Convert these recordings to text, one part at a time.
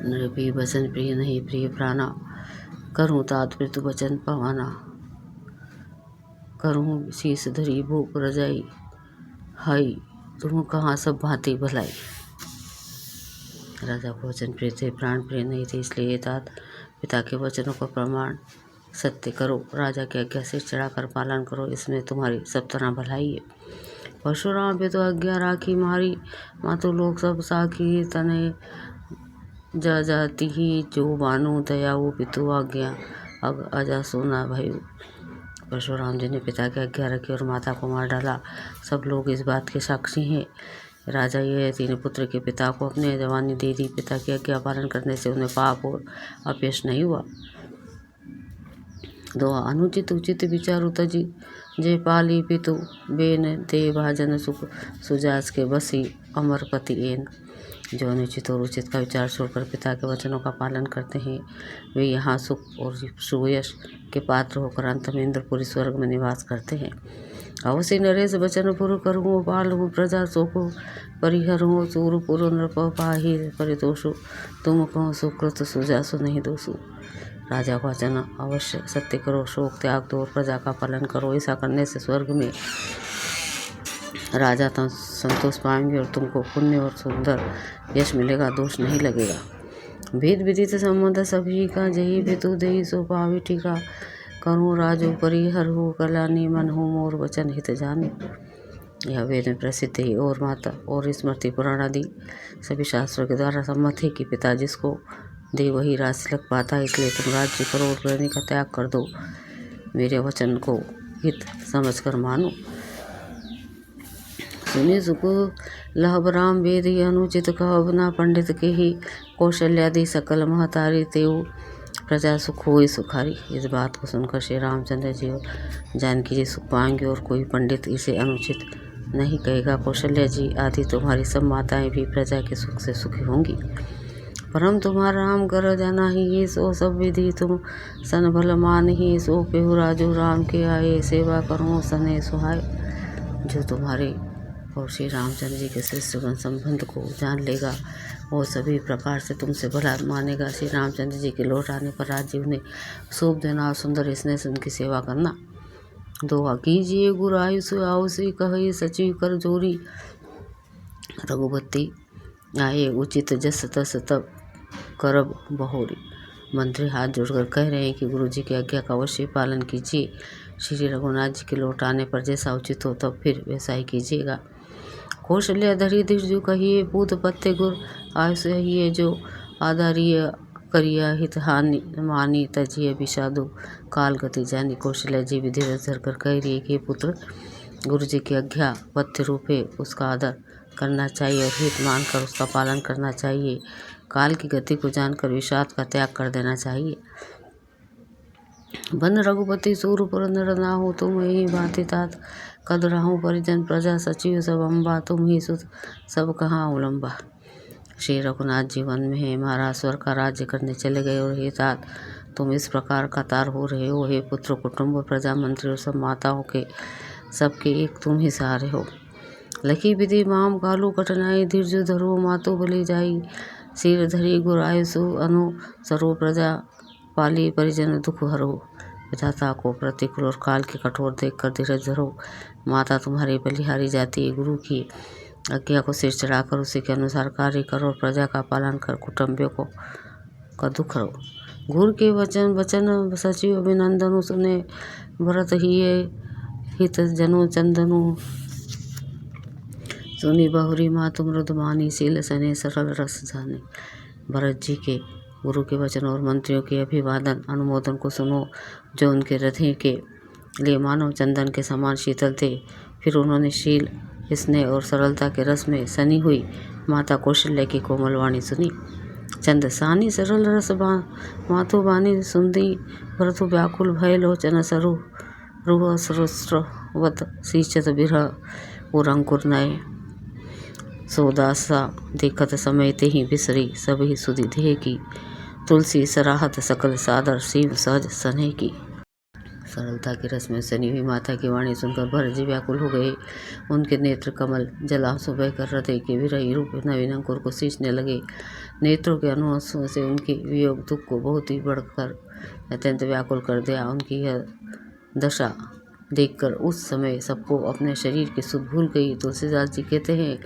नृपी वचन प्रिय नहीं प्रिय प्राणा, करूँ तात पृथु वचन पवाना। करूँ शीस धरी भूप रजाई, हाई तुम कहाँ सब भांति भलाई। राजा को वचन प्रिय थे, प्राण प्रिय नहीं थे, इसलिए तात पिता के वचनों का प्रमाण सत्य करो। राजा की आज्ञा सिर चढ़ाकर पालन करो, इसमें तुम्हारी सब तरह भलाई है। परशुराम पे तो आज्ञा राखी मारी, मातु लोग सब साखी। तने जा जाती ही जो बानु, दयाऊ पितु आज्ञा अग अजा सोना भयु। परशुराम जी ने पिता की आज्ञा रखी और माता को मार डाला। सब लोग इस बात के साक्षी हैं। राजा ये तीन पुत्र के पिता को अपने जवानी दे दी। पिता की आज्ञा पालन करने से उन्हें पाप और अपयश नहीं हुआ। दो अनुचित उचित विचारु तजी, जय पाली पितु बेन दे भाजन सुख सुजास के बसी अमरपति एन। जो अनुचित और उचित का विचार छोड़कर पिता के वचनों का पालन करते हैं, वे यहाँ सुख और सुयश के पात्र होकर अंत में इंद्रपुरी स्वर्ग में निवास करते हैं। अवश्य नरेश वचन पुर करूँ, पालू प्रजा शोको परिहरूँ। सूर पुर नृप पाही परितोषु, तुम कहो सुकृत सुजासु नहीं दोषु। राजा का वचन अवश्य सत्य करो, शोक त्याग दो और प्रजा का पालन करो। ऐसा करने से स्वर्ग में राजा तो संतोष पाएंगे और तुमको पुण्य और सुंदर यश मिलेगा, दोष नहीं लगेगा। भेद विदित संबंध सभी का, जही पितु देही सो पावी टीका। करूँ राजो परिहर हो, कल्याणी मन हो मोर वचन हित जाने। यह वेद में प्रसिद्ध है और माता और स्मृति पुराण आदि सभी शास्त्रों के द्वारा सम्मत है कि पिता जिसको दे वही राजतिलक पाता है। इसलिए तुम राज्य करो और प्रेमी का त्याग कर दो, मेरे वचन को हित समझकर मानो। सुनि सुख लहब राम वेद ही, अनुचित कहब ना पंडित के ही। कौशल्यादि सकल महतारी, तेऊ प्रजा सुख होई सुखारी। इस बात को सुनकर श्री रामचंद्र जी और जानकी जी सुख पाएंगे और कोई पंडित इसे अनुचित नहीं कहेगा। कौशल्या जी आदि तुम्हारी सब माताएं भी प्रजा के सुख से सुखी होंगी। परम तुम्हारा राम कर जाना ही, सो सब विधि तुम सन भल मान ही। सो पेहु राजू राम के आए, सेवा करो सने सुहाय। जो तुम्हारे और श्री रामचंद्र जी के श्रेष्ठ संबंध को जान लेगा, वो सभी प्रकार से तुमसे भला मानेगा। श्री रामचंद्र जी के लौट आने पर राज्य उन्हें शोभ देना और सुंदर स्नेह से उनकी सेवा करना। दोहा कीजिए गुरु आयुष आवसी, कहे सचिव कर जोरी। रघुपति आए उचित जस तस, तब करब बहोरी। मंत्री हाथ जोड़कर कह रहे हैं कि गुरु जी की आज्ञा का अवश्य पालन कीजिए। श्री रघुनाथ जी के लौट आने पर जैसा उचित हो तब फिर वैसा ही कीजिएगा। कौशल्या धरी दिशजु कहिए, पूत पत्ते गुर आयुष हिए। जो आधारिय करिया हित हानि मानी, तजिए विषादु काल गति जानी। कौशल्या जी भी धीरज धर कर कह रही है कि पुत्र गुरु जी की आज्ञा पथ्य रूप है, उसका आदर करना चाहिए और हित मानकर उसका पालन करना चाहिए। काल की गति को जानकर विषाद का त्याग कर देना चाहिए। बन रघुपति सूर पुर नर नाहु, तुम ही भांति तात कद रहूं। परिजन प्रजा सचिव सब अम्बा, तुम ही सुत सब कहाँ उलम्बा। श्री रघुनाथ जी वन में है, महाराज स्वर्ग का राज्य करने चले गए और हे तात तुम इस प्रकार कतार हो रहे हो। हे पुत्र कुटुंब प्रजा मंत्री और सब माताओं के सबके एक तुम ही सहारे हो। लखी विधि माम कालू कठिनाई, धीर्ज धरो मातो बलि जाई। सिर धरी गुर आयुसु अनु सरो, प्रजा पाली परिजन दुख हरो। विधाता को प्रतिकूल और काल के कठोर देखकर धीरज धरो। माता तुम्हारी बलिहारी जाती है। गुरु की आज्ञा को सिर चढ़ाकर उसी के अनुसार कार्य करो और प्रजा का पालन कर कुटुंबियों को का दुख रहो। गुरु के वचन वचन सचिव अभिनंदनु, सुने भरत हिये हित जनु चंदनु। सुनी बहुरी मातु मृदुमानी, शील सने सरल रस जाने। भरत जी के गुरु के वचन और मंत्रियों के अभिवादन अनुमोदन को सुनो, जो उनके हृदय के लिए मानव चंदन के समान शीतल थे। फिर उन्होंने शील स्नेह और सरलता के रस में सनी हुई माता कौशल्या की कोमल वाणी सुनी। चंद सानी सरल रस माथु बानी, सुंदी भरतु व्याकुल भय लोचन सरु। रुह सरुस्रवत सींचत बिरह, पुर अंकुर नय। सोदासा देखत समय ते ही बिसरी, सब ही सुधि देह की। तुलसी सराहत सकल सादर, सीम सहज सने की। सरलता के रस में सनी हुई माता की वाणी सुनकर भरत जी व्याकुल हो गए। उनके नेत्र कमल जलांसु बहकर हृदय के विरही रूप नवीन अंकुर को सींचने लगे। नेत्रों के अश्रुओं से उनके वियोग दुख को बहुत ही बढ़कर अत्यंत व्याकुल कर दिया। उनकी यह दशा देखकर उस समय सबको अपने शरीर की सुध भूल गई। तुलसीदास जी कहते हैं,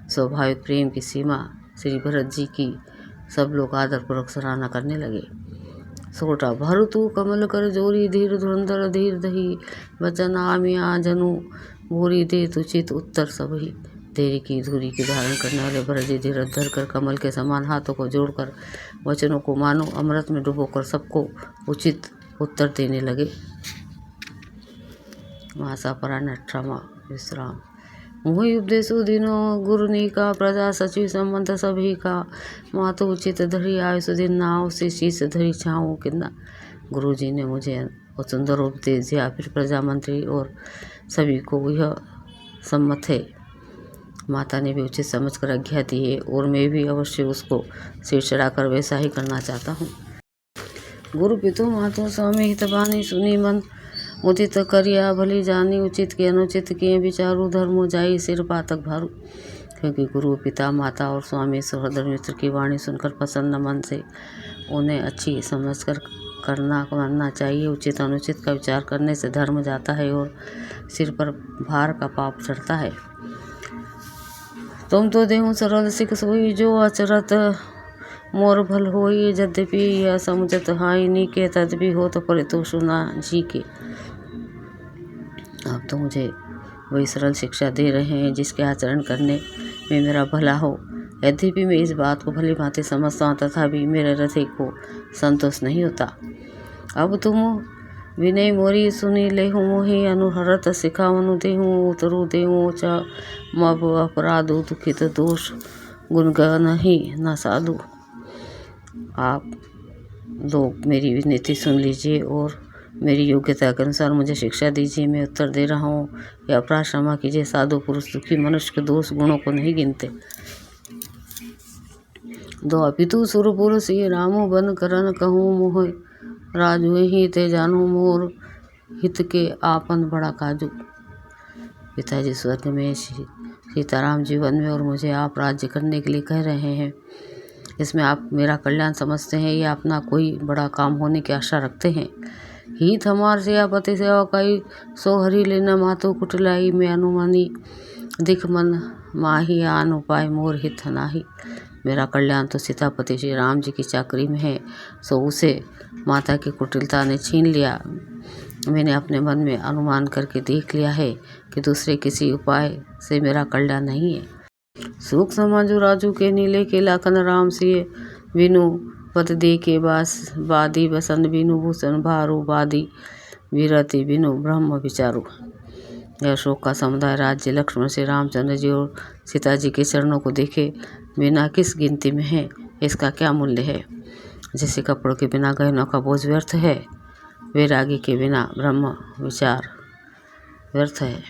स्वाभाविक प्रेम की सीमा श्री भरत जी की सब लोग आदरपूर्वक सराहना करने लगे। सोटा भरु तू कमल कर जोरी धीर धुरंधर धीर दही बचन आमिया जनु बोरी दे तुचित उत्तर सबही। देरी की धूरी की धारण करने वाले भरत जी धीरज धर कर कमल के समान हाथों को जोड़कर वचनों को मानो अमृत में डुबोकर सबको उचित उत्तर देने लगे। मासापरायण 18वां विश्राम। मोहि उपदेशो दिनो गुरुनी का प्रजा सचिव संबंध सभी का मातो उचित धरी आय सुदिन नाव से शीश धरी छाऊँ किन्ना। गुरु जी ने मुझे सुंदर उपदेश दिया, फिर प्रजा मंत्री और सभी को यह सम्मत है। माता ने भी उचित समझकर आज्ञा दी है और मैं भी अवश्य उसको सिर चढ़ाकर वैसा ही करना चाहता हूँ। गुरु पितु मातो स्वामी हितबानी सुनी मन उदित करिया भली जानी उचित के अनुचित किए विचारू धर्मो जाई सिर पातक भारू। क्योंकि गुरु पिता माता और स्वामी सहोदर मित्र की वाणी सुनकर प्रसन्न मन से उन्हें अच्छी समझकर करना मानना चाहिए। उचित अनुचित का विचार करने से धर्म जाता है और सिर पर भार का पाप चढ़ता है। तुम तो देहु सरल सिख सोई जो अचरत मोर भल होई यद्यपि यह समुझत हाई नी के तद्भी हो तो परितोषु ना जी के। आप तो मुझे वही सरल शिक्षा दे रहे हैं जिसके आचरण करने में मेरा भला हो। यद्यपि मैं इस बात को भली भांति समझता हूँ तथापि मेरे हृदय को संतोष नहीं होता। अब तुम विनय मोरी सुनी लेहु मोहि अनुहरत सिखावनु देहु उतरु देहु च मब अपराधु दुखित दोष गुणगान ही न साधु। आप लोग मेरी विनती सुन लीजिए और मेरी योग्यता के अनुसार मुझे शिक्षा दीजिए। मैं उत्तर दे रहा हूँ, या अपराध क्षमा कीजिए। साधु पुरुष दुखी मनुष्य के दोष गुणों को नहीं गिनते। दो अपितु सुर पुरुष ये रामो बन करन कहूँ मोह राजू ही ते जानू मोर हित के आपन बड़ा काजू। पिताजी स्वर्ग में सीताराम जीवन में और मुझे आप राज्य करने के लिए कह रहे हैं। इसमें आप मेरा कल्याण समझते हैं या अपना कोई बड़ा काम होने की आशा रखते हैं। हित हमार सेवापति सेवा कई सो हरि लेना मातो कुटलाई में अनुमानी दिख मन माही आन उपाय मोर हित नाही। मेरा कल्याण तो सीतापति श्री राम जी की चाकरी में है, सो उसे माता की कुटिलता ने छीन लिया। मैंने अपने मन में अनुमान करके देख लिया है कि दूसरे किसी उपाय से मेरा कल्याण नहीं है। सुख समाजु राजू के नीले के लाखन राम सिए बिनु पद दे के बादी बसन बिनु भूषण भारू बादी विरति बिनु ब्रह्म विचारू। यह अशोक का समुदाय राज्य लक्ष्मण श्री रामचंद्र जी और सीता जी के चरणों को देखे बिना किस गिनती में है, इसका क्या मूल्य है। जैसे कपड़ों के बिना गहनों का बोझ व्यर्थ है, वैरागी के बिना ब्रह्म विचार व्यर्थ है।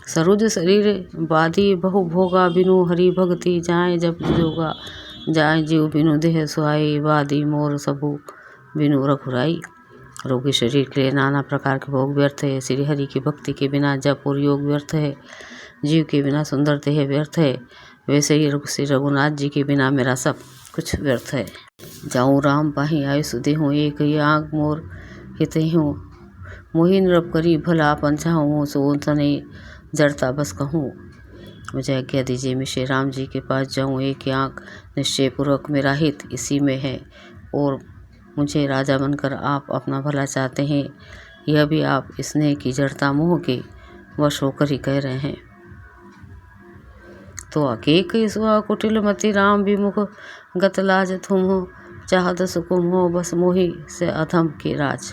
सरोज शरीर बादी बहु भोगा बिनु हरि भक्ति जाए जब जोगा जाए जीव बिनु देह सुहाई बादी मोर सबू बिनु रघुराई। रोगी शरीर के लिए नाना प्रकार के भोग व्यर्थ है। श्री हरि की भक्ति के बिना जप और योग व्यर्थ है। जीव के बिना सुंदर देह व्यर्थ है। वैसे ही श्री रघुनाथ जी के बिना मेरा सब कुछ व्यर्थ है। जाऊँ राम पाही आयुष देहूँ एक आँख मोर हित हूँ मोहिन रब करी भला पंचाहूँ सो तने जड़ता बस कहूँ। मुझे आज्ञा दीजिए, मैं श्री राम जी के पास जाऊँ। एक आँख निश्चय पूर्वक मेरा हित इसी में है और मुझे राजा बनकर आप अपना भला चाहते हैं, यह भी आप स्नेह की जड़ता मोह के वश होकर ही कह रहे हैं। तो अकेक ईश्वा कुटिल मति राम विमुख गत लाज तुम हो चाहत सुकुम हो बस मोहि से अधम के राज।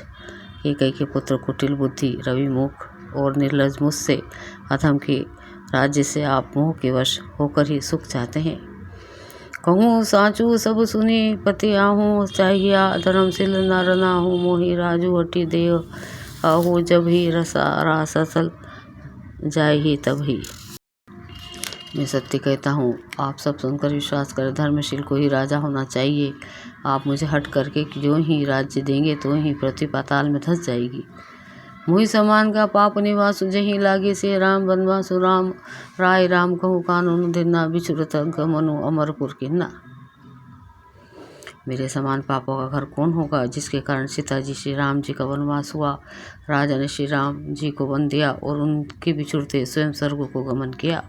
केकई के पुत्र कुटिल बुद्धि रविमुख और निर्लज मुझसे अधम के राज्य से आप मोह के वश होकर ही सुख चाहते हैं। कहूँ साचू सब सुनी पति आहूँ चाहिया धर्मशील नर नाहूँ मोहि राजू हटी देव आहू जब ही रसल जाए ही तब ही। मैं सत्य कहता हूँ, आप सब सुनकर विश्वास करें। धर्मशील को ही राजा होना चाहिए। आप मुझे हट करके जो ही राज्य देंगे तो ही पृथ्वी पाताल में धंस जाएगी। मुहि समान का पाप निवासु जही लागे से राम वनवासु राम राय राम कहूँ कानून दिना बिछुरत गमनु अमरपुर किन्ना। मेरे समान पापों का घर कौन होगा जिसके कारण सीता जी श्री राम जी का वनवास हुआ, राजा ने श्री राम जी को वन दिया और उनके बिछुड़ते स्वयं स्वर्ग को गमन किया।